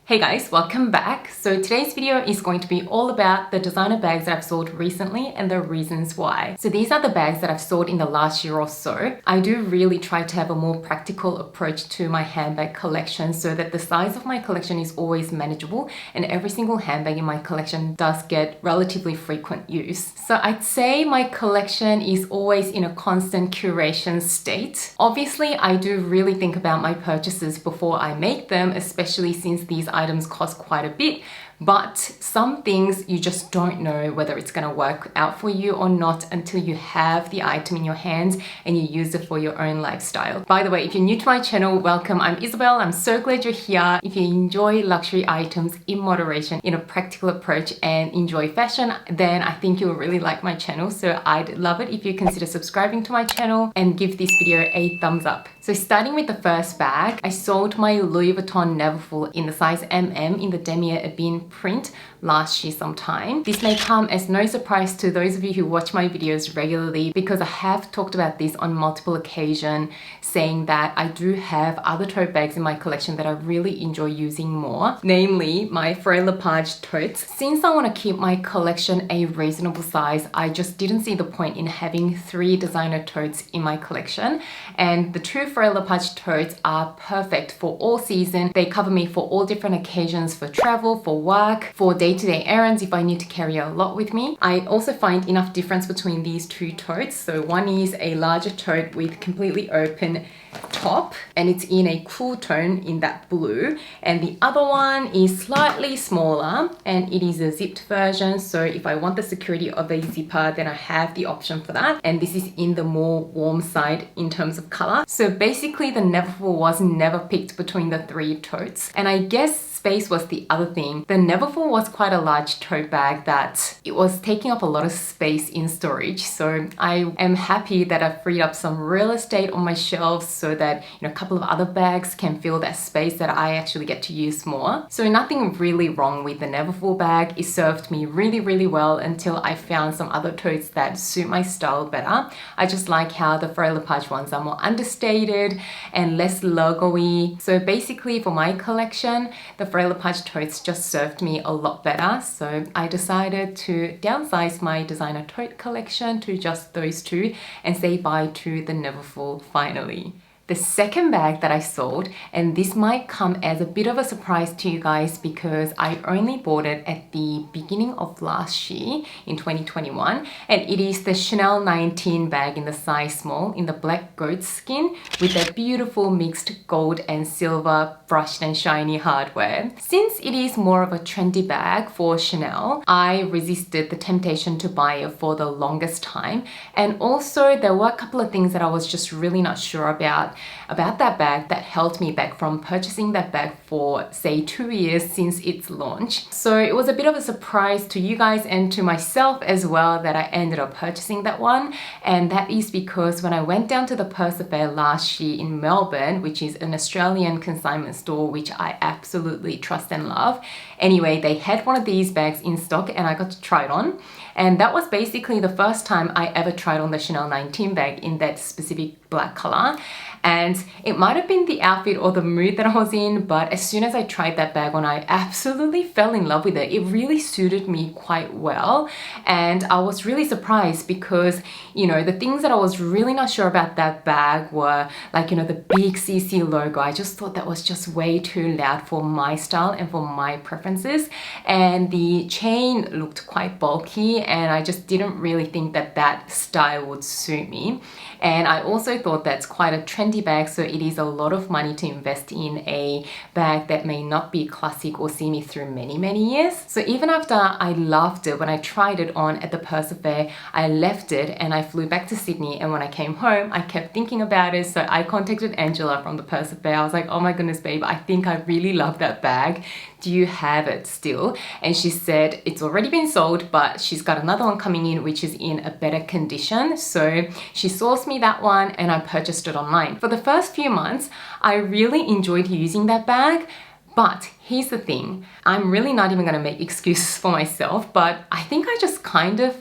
Hey guys, welcome back. So today's video is going to be all about the designer bags that I've sold recently and the reasons why. So these are the bags that I've sold in the last year or so. I do really try to have a more practical approach to my handbag collection so that the size of my collection is always manageable and every single handbag in my collection does get relatively frequent use. So I'd say my collection is always in a constant curation state. Obviously, I do really think about my purchases before I make them, especially since these items cost quite a bit, but some things you just don't know whether it's going to work out for you or not until you have the item in your hands and you use it for your own lifestyle. By the way, if you're new to my channel, welcome. I'm Isabelle. I'm so glad you're here. If you enjoy luxury items in moderation, in a practical approach, and enjoy fashion, then I think you'll really like my channel. So I'd love it if you consider subscribing to my channel and give this video a thumbs up. So starting with the first bag, I sold my Louis Vuitton Neverfull in the size MM in the Damier Ebene print last year sometime. This may come as no surprise to those of you who watch my videos regularly because I have talked about this on multiple occasions, saying that I do have other tote bags in my collection that I really enjoy using more, namely my Prada Re-edition totes. Since I want to keep my collection a reasonable size, I just didn't see the point in having 3 designer totes in my collection, and the 2 Prada Re-edition totes are perfect for all season. They cover me for all different occasions, for travel, for work, for day-to-day errands if I need to carry a lot with me. I also find enough difference between these 2 totes. So one is a larger tote with completely open top and it's in a cool tone in that blue, and the other one is slightly smaller and it is a zipped version. So if I want the security of a zipper, then I have the option for that, and this is in the more warm side in terms of color. So basically the Neverfull was never picked between the 3 totes, and I guess space was the other thing. The Neverfull was quite a large tote bag that it was taking up a lot of space in storage. So I am happy that I've freed up some real estate on my shelves so that, a couple of other bags can fill that space that I actually get to use more. So nothing really wrong with the Neverfull bag. It served me really, really well until I found some other totes that suit my style better. I just like how the Prada Re-edition ones are more understated and less logo-y. So basically for my collection, the Prada Re-edition totes just served me a lot better, so I decided to downsize my designer tote collection to just those 2 and say bye to the Neverfull finally. The second bag that I sold, and this might come as a bit of a surprise to you guys because I only bought it at the beginning of last year in 2021, and it is the Chanel 19 bag in the size small in the black goat skin with that beautiful mixed gold and silver brushed and shiny hardware. Since it is more of a trendy bag for Chanel, I resisted the temptation to buy it for the longest time, and also there were a couple of things that I was just really not sure about that bag that held me back from purchasing that bag for say 2 years since its launch. So it was a bit of a surprise to you guys and to myself as well that I ended up purchasing that one, and that is because when I went down to the Persephone last year in Melbourne, which is an Australian consignment store which I absolutely trust and love. Anyway, they had one of these bags in stock and I got to try it on, and that was basically the first time I ever tried on the Chanel 19 bag in that specific black color. And it might have been the outfit or the mood that I was in, but as soon as I tried that bag on, I absolutely fell in love with it. It really suited me quite well, and I was really surprised because, the things that I was really not sure about that bag were like, the big CC logo. I just thought that was just way too loud for my style and for my preferences, and the chain looked quite bulky and I just didn't really think that style would suit me. And I also thought that's quite a trendy bag, so it is a lot of money to invest in a bag that may not be classic or see me through many, many years. So even after I loved it, when I tried it on at the Persephone, I left it and I flew back to Sydney, and when I came home, I kept thinking about it. So I contacted Angela from the Persephone. I was like, oh my goodness, babe, I think I really love that bag. Do you have it still? And she said it's already been sold, but she's got another one coming in which is in a better condition. So she sourced me that one and I purchased it online. For the first few months, I really enjoyed using that bag. But here's the thing, I'm really not even going to make excuses for myself, but I think I just kind of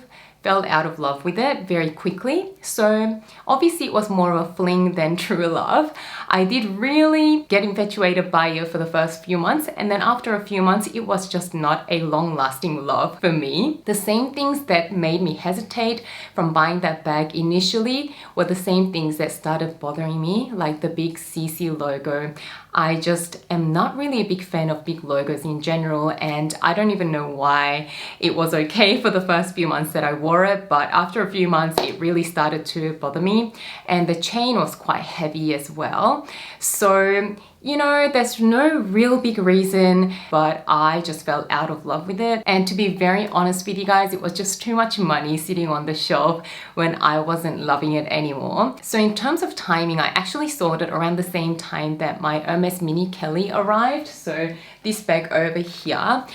fell out of love with it very quickly. So obviously it was more of a fling than true love. I did really get infatuated by it for the first few months, and then after a few months it was just not a long-lasting love for me. The same things that made me hesitate from buying that bag initially were the same things that started bothering me, like the big CC logo. I just am not really a big fan of big logos in general, and I don't even know why. It was okay for the first few months that I wore it, but after a few months it really started to bother me, and the chain was quite heavy as well. So you know, there's no real big reason, but I just fell out of love with it. And to be very honest with you guys, it was just too much money sitting on the shelf when I wasn't loving it anymore. So in terms of timing, I actually sold it around the same time that my Hermes Mini Kelly arrived. So this bag over here,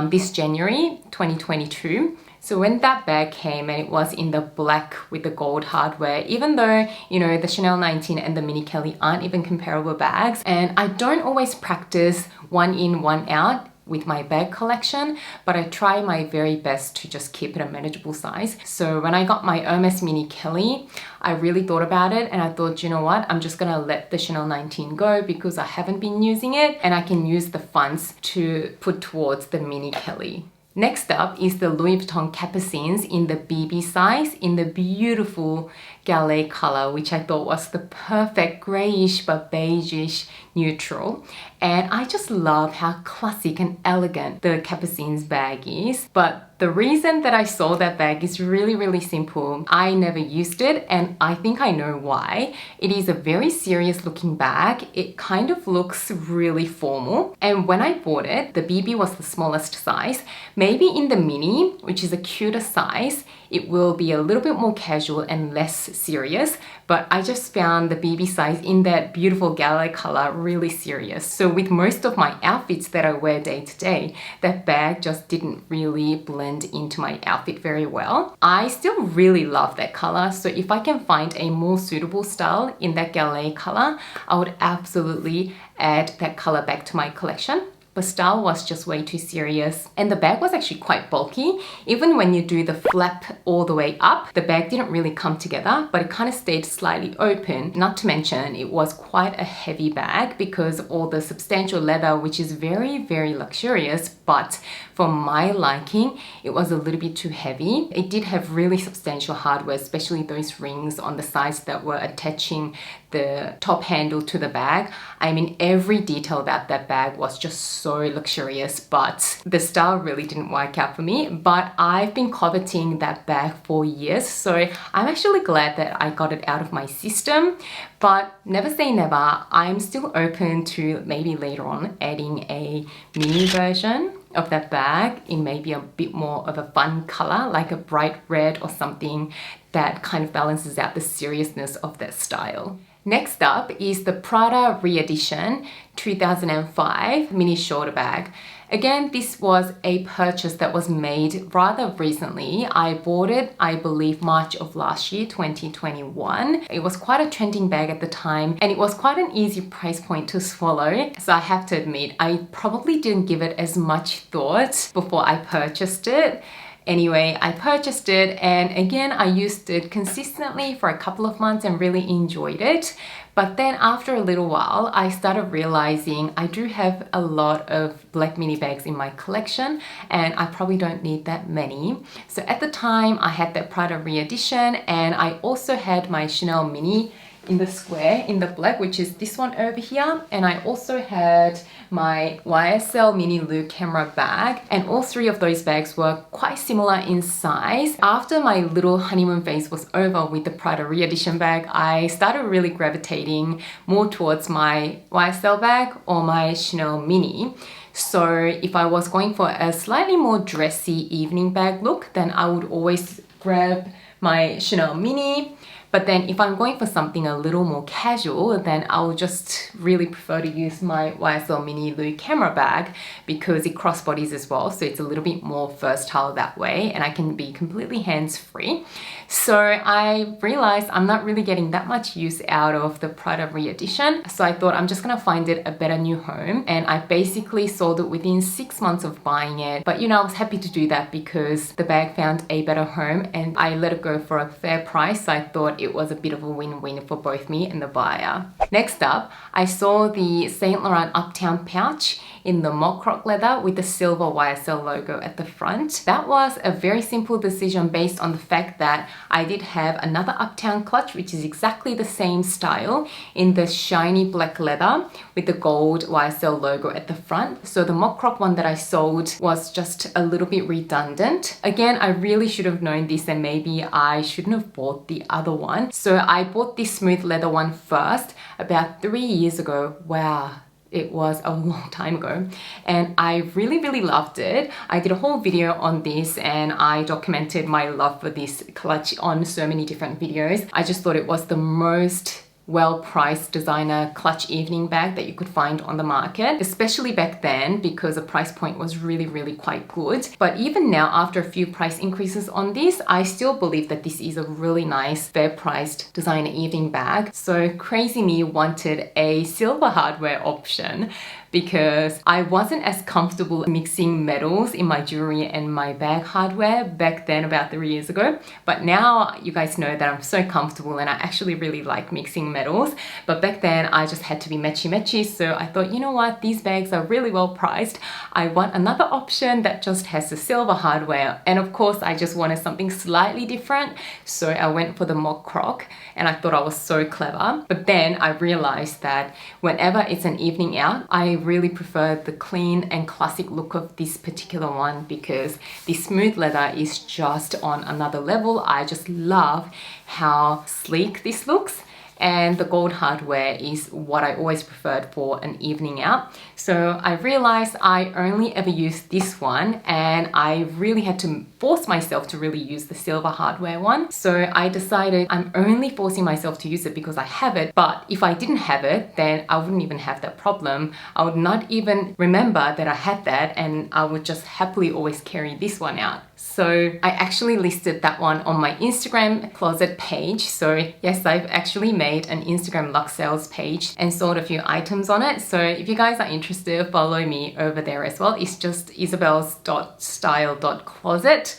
this January 2022. So when that bag came and it was in the black with the gold hardware, even though, you know, the Chanel 19 and the Mini Kelly aren't even comparable bags, and I don't always practice one in, one out with my bag collection, but I try my very best to just keep it a manageable size. So when I got my Hermes Mini Kelly, I really thought about it and I thought, you know what, I'm just gonna let the Chanel 19 go because I haven't been using it and I can use the funds to put towards the Mini Kelly. Next up is the Louis Vuitton Capucines in the BB size in the beautiful Gallet color, which I thought was the perfect grayish but beigeish neutral. And I just love how classic and elegant the Capucines bag is. But the reason that I sold that bag is really simple. I never used it and I think I know why. It is a very serious looking bag. It kind of looks really formal. And when I bought it, the BB was the smallest size. Maybe in the mini, which is a cuter size, it will be a little bit more casual and less serious, but I just found the BB size in that beautiful Gallet color really serious. So with most of my outfits that I wear day to day, that bag just didn't really blend into my outfit very well. I still really love that color, so if I can find a more suitable style in that Gallet color, I would absolutely add that color back to my collection. But style was just way too serious. And the bag was actually quite bulky. Even when you do the flap all the way up, the bag didn't really come together, but it kind of stayed slightly open. Not to mention, it was quite a heavy bag because all the substantial leather, which is very luxurious, but for my liking, it was a little bit too heavy. It did have really substantial hardware, especially those rings on the sides that were attaching the top handle to the bag. I mean, every detail about that bag was just so luxurious, but the style really didn't work out for me. But I've been coveting that bag for years, so I'm actually glad that I got it out of my system. But never say never. I'm still open to maybe later on adding a mini version of that bag in maybe a bit more of a fun color, like a bright red or something that kind of balances out the seriousness of that style. Next up is the Prada Re-edition 2005 mini shoulder bag. Again, this was a purchase that was made rather recently. I bought it, I believe, March of last year, 2021. It was quite a trending bag at the time and it was quite an easy price point to swallow. So I have to admit, I probably didn't give it as much thought before I purchased it. Anyway, I purchased it and again, I used it consistently for a couple of months and really enjoyed it. But then after a little while, I started realizing I do have a lot of black mini bags in my collection and I probably don't need that many. So at the time, I had that Prada Re-edition and I also had my Chanel Mini in the square in the black, which is this one over here, and I also had my YSL Mini Loulou camera bag, and all three of those bags were quite similar in size. After my little honeymoon phase was over with the Prada Re-edition bag, I started really gravitating more towards my YSL bag or my Chanel Mini. So if I was going for a slightly more dressy evening bag look, then I would always grab my Chanel Mini. But then if I'm going for something a little more casual, then I'll just really prefer to use my YSL Mini Loulou camera bag because it crossbodies as well. So it's a little bit more versatile that way and I can be completely hands-free. So I realized I'm not really getting that much use out of the Prada Re-edition. So I thought I'm just gonna find it a better new home. And I basically sold it within 6 months of buying it. But you know, I was happy to do that because the bag found a better home and I let it go for a fair price. So I thought it was a bit of a win-win for both me and the buyer. Next up, I saw the Saint Laurent Uptown pouch in the mock croc leather with the silver YSL logo at the front. That was a very simple decision based on the fact that I did have another Uptown clutch which is exactly the same style in the shiny black leather with the gold YSL logo at the front. So the mock croc one that I sold was just a little bit redundant. Again, I really should have known this and maybe I shouldn't have bought the other one. So I bought this smooth leather one first about 3 years ago. Wow. It was a long time ago and I really loved it. I did a whole video on this and I documented my love for this clutch on so many different videos. I just thought it was the most well-priced designer clutch evening bag that you could find on the market, especially back then because the price point was really quite good. But even now, after a few price increases on this, I still believe that this is a really nice, fair-priced designer evening bag. So crazy me wanted a silver hardware option because I wasn't as comfortable mixing metals in my jewelry and my bag hardware back then about 3 years ago. But now you guys know that I'm so comfortable and I actually really like mixing metals. But back then I just had to be matchy. So I thought, you know what, these bags are really well priced. I want another option that just has the silver hardware. And of course I just wanted something slightly different. So I went for the mock croc and I thought I was so clever. But then I realized that whenever it's an evening out, I really prefer the clean and classic look of this particular one because the smooth leather is just on another level. I just love how sleek this looks. And the gold hardware is what I always preferred for an evening out. So I realized I only ever used this one and I really had to force myself to really use the silver hardware one. So I decided I'm only forcing myself to use it because I have it, but if I didn't have it, then I wouldn't even have that problem. I would not even remember that I had that and I would just happily always carry this one out. So I actually listed that one on my Instagram closet page. So yes, I've actually made an Instagram luxe sales page and sold a few items on it. So if you guys are interested, follow me over there as well. It's just isabelles.style.closet.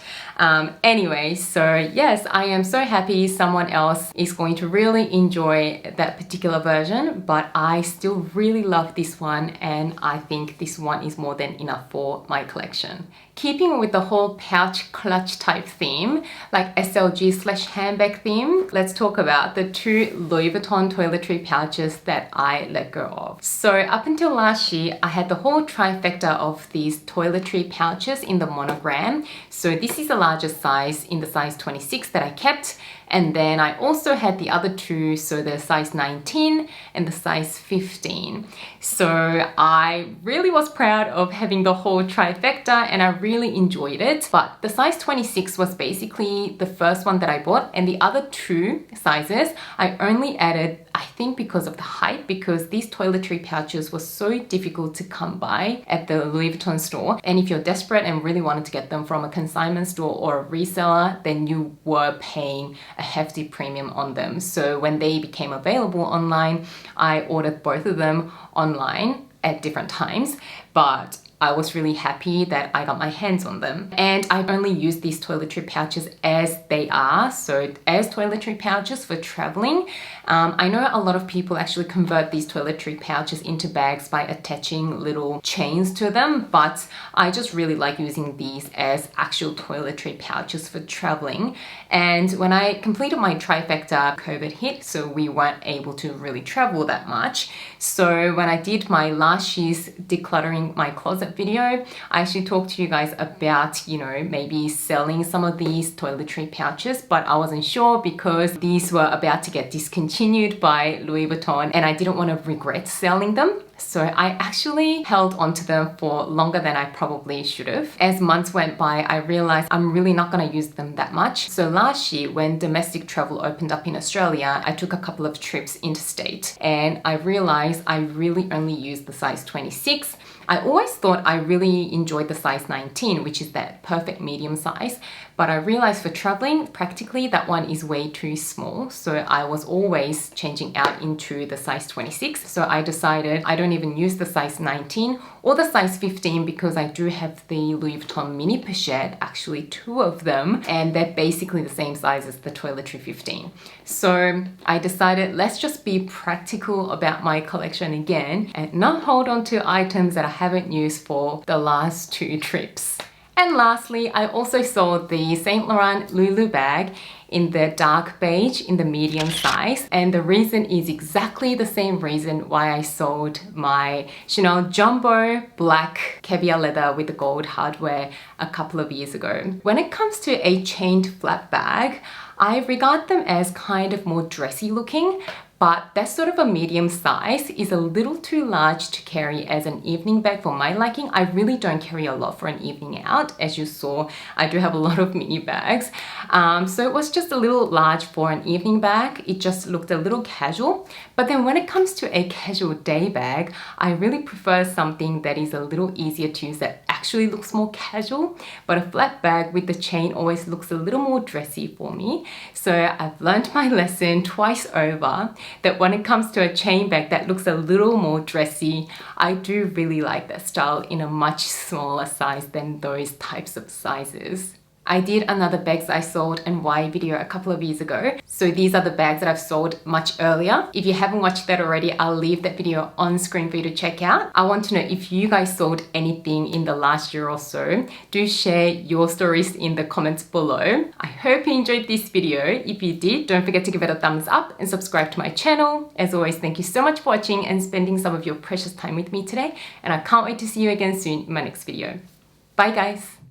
Anyway, so yes, I am so happy someone else is going to really enjoy that particular version, but I still really love this one and I think this one is more than enough for my collection. Keeping with the whole pouch clutch type theme, like SLG/handbag theme, let's talk about the 2 Louis Vuitton Toiletry pouches that I let go of. So up until last year, I had the whole trifecta of these toiletry pouches in the monogram. So this is the largest size in the size 26 that I kept. And then I also had the other 2, so the size 19 and the size 15. So I really was proud of having the whole trifecta and I really enjoyed it. But the size 26 was basically the first one that I bought, and the other 2 sizes I only added, I think because of the height, because these toiletry pouches were so difficult to come by at the Louis Vuitton store. And if you're desperate and really wanted to get them from a consignment store or a reseller, then you were paying a hefty premium on them. So when they became available online, I ordered both of them online at different times, but I was really happy that I got my hands on them. And I've only used these toiletry pouches as they are, so as toiletry pouches for traveling. I know a lot of people actually convert these toiletry pouches into bags by attaching little chains to them, but I just really like using these as actual toiletry pouches for traveling. And when I completed my trifecta, COVID hit, so we weren't able to really travel that much. So when I did my last year's decluttering my closet video, I actually talked to you guys about, you know, maybe selling some of these toiletry pouches, but I wasn't sure because these were about to get discontinued by Louis Vuitton and I didn't want to regret selling them. So I actually held onto them for longer than I probably should have. As months went by, I realized I'm really not going to use them that much. So last year, when domestic travel opened up in Australia, I took a couple of trips interstate and I realized I really only used the size 26. I always thought I really enjoyed the size 19, which is that perfect medium size, but I realized for traveling, practically that one is way too small. So I was always changing out into the size 26. So I decided I don't even use the size 19 or the size 15 because I do have the Louis Vuitton mini pochette, actually 2 of them, and they're basically the same size as the Toiletry 15. So I decided let's just be practical about my collection again and not hold on to items that I haven't used for the last 2 trips. And lastly, I also sold the Saint Laurent Loulou bag in the dark beige in the medium size, and the reason is exactly the same reason why I sold my Chanel Jumbo black caviar leather with the gold hardware a couple of years ago. When it comes to a chained flat bag, I regard them as kind of more dressy looking, but that sort of a medium size is a little too large to carry as an evening bag for my liking. I really don't carry a lot for an evening out. As you saw, I do have a lot of mini bags. So it was just a little large for an evening bag. It just looked a little casual. But then when it comes to a casual day bag, I really prefer something that is a little easier to use that actually looks more casual. But a flat bag with the chain always looks a little more dressy for me. So I've learned my lesson twice over that when it comes to a chain bag that looks a little more dressy, I do really like that style in a much smaller size than those types of sizes. I did another bags I sold and why video a couple of years ago. So these are the bags that I've sold much earlier. If you haven't watched that already, I'll leave that video on screen for you to check out. I want to know if you guys sold anything in the last year or so. Do share your stories in the comments below. I hope you enjoyed this video. If you did, don't forget to give it a thumbs up and subscribe to my channel. As always, thank you so much for watching and spending some of your precious time with me today. And I can't wait to see you again soon in my next video. Bye guys.